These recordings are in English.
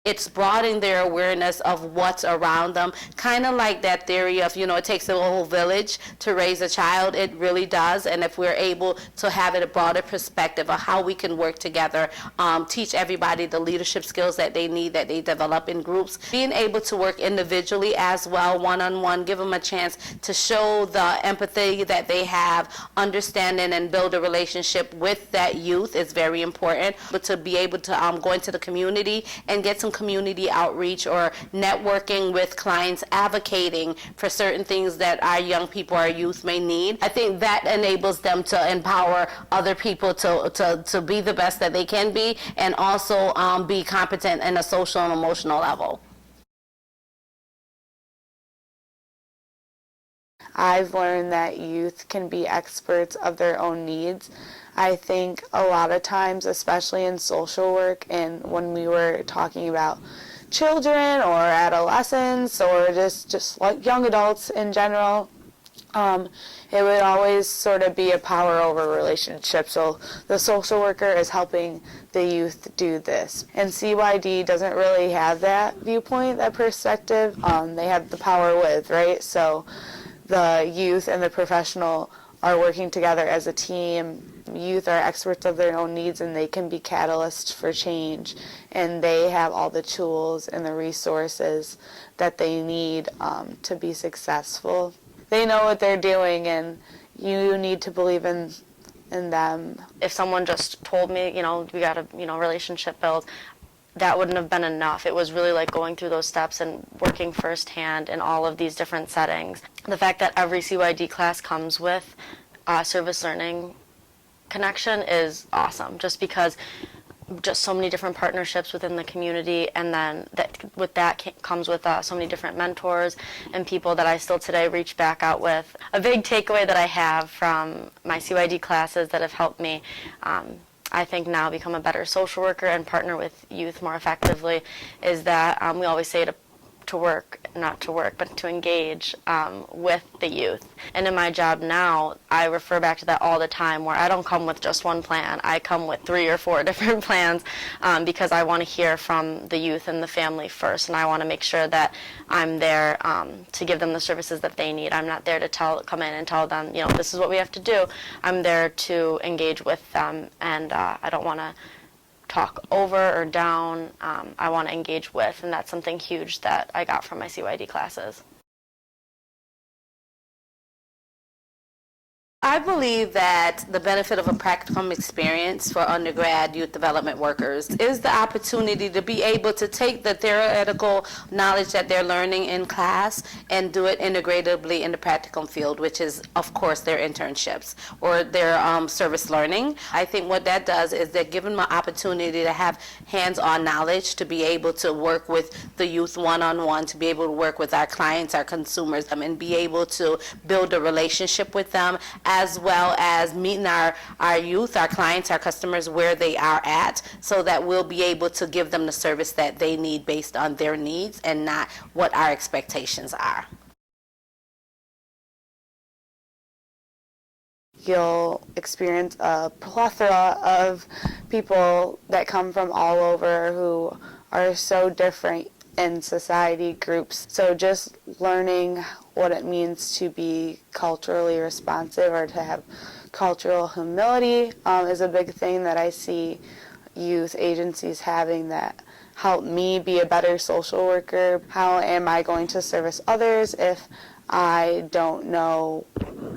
It's broadening their awareness of what's around them, kind of like that theory of, it takes a whole village to raise a child. It really does. And if we're able to have a broader perspective of how we can work together, teach everybody the leadership skills that they need, that they develop in groups, being able to work individually as well, one-on-one, give them a chance to show the empathy that they have, understanding and build a relationship with that youth is very important. But to be able to go into the community and get some community outreach or networking with clients, advocating for certain things that our young people, our youth may need. I think that enables them to empower other people to be the best that they can be, and also be competent in a social and emotional level. I've learned that youth can be experts of their own needs. I think a lot of times, especially in social work and when we were talking about children or adolescents or just like young adults in general, it would always sort of be a power over relationship. So the social worker is helping the youth do this. And CYD doesn't really have that viewpoint, that perspective. They have the power with, right? So the youth and the professional are working together as a team. Youth are experts of their own needs, and they can be catalysts for change. And they have all the tools and the resources that they need to be successful. They know what they're doing, and you need to believe in them. If someone just told me, we got a relationship build, that wouldn't have been enough. It was really like going through those steps and working firsthand in all of these different settings. The fact that every CYD class comes with a service learning connection is awesome, just because just so many different partnerships within the community, and then with that comes with so many different mentors and people that I still today reach back out with. A big takeaway that I have from my CYD classes that have helped me I think now become a better social worker and partner with youth more effectively is that we always say to work, not to work, but to engage with the youth. And in my job now, I refer back to that all the time, where I don't come with just one plan. I come with 3 or 4 different plans because I want to hear from the youth and the family first, and I want to make sure that I'm there to give them the services that they need. I'm not there to come in and tell them, this is what we have to do. I'm there to engage with them, and I don't want to talk over or down. I want to engage with, and that's something huge that I got from my CYD classes. I believe that the benefit of a practicum experience for undergrad youth development workers is the opportunity to be able to take the theoretical knowledge that they're learning in class and do it integratively in the practicum field, which is, of course, their internships or their service learning. I think what that does is they're given the opportunity to have hands-on knowledge, to be able to work with the youth one-on-one, to be able to work with our clients, our consumers, and be able to build a relationship with them, as well as meeting our youth, our clients, our customers where they are at, so that we'll be able to give them the service that they need based on their needs and not what our expectations are. You'll experience a plethora of people that come from all over who are so different in society groups. So just learning what it means to be culturally responsive or to have cultural humility is a big thing that I see youth agencies having that help me be a better social worker. How am I going to service others if I don't know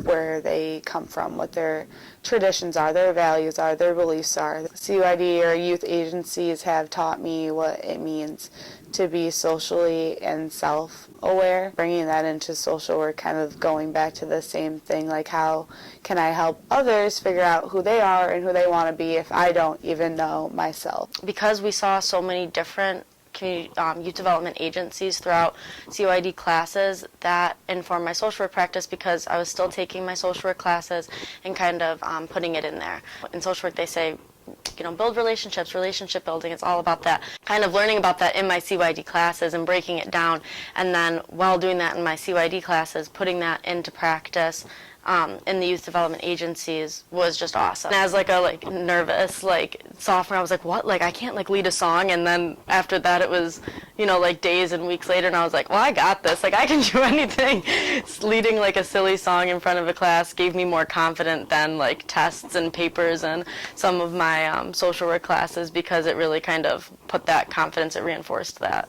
where they come from, what their traditions are, their values are, their beliefs are? CYD or youth agencies have taught me what it means to be socially and self-aware. Bringing that into social work, kind of going back to the same thing, like how can I help others figure out who they are and who they want to be if I don't even know myself? Because we saw so many different community youth development agencies throughout CYD classes, that informed my social work practice, because I was still taking my social work classes and kind of putting it in there. In social work they say, build relationships, relationship building. It's all about that. Kind of learning about that in my CYD classes and breaking it down, and then while doing that in my CYD classes, putting that into practice in the youth development agencies was just awesome. And as like a nervous sophomore, I was like, what? I can't lead a song. And then after that, it was days and weeks later, and I was like, well, I got this. I can do anything. Leading a silly song in front of a class gave me more confidence than tests and papers and some of my social work classes, because it really kind of put that confidence. It reinforced that.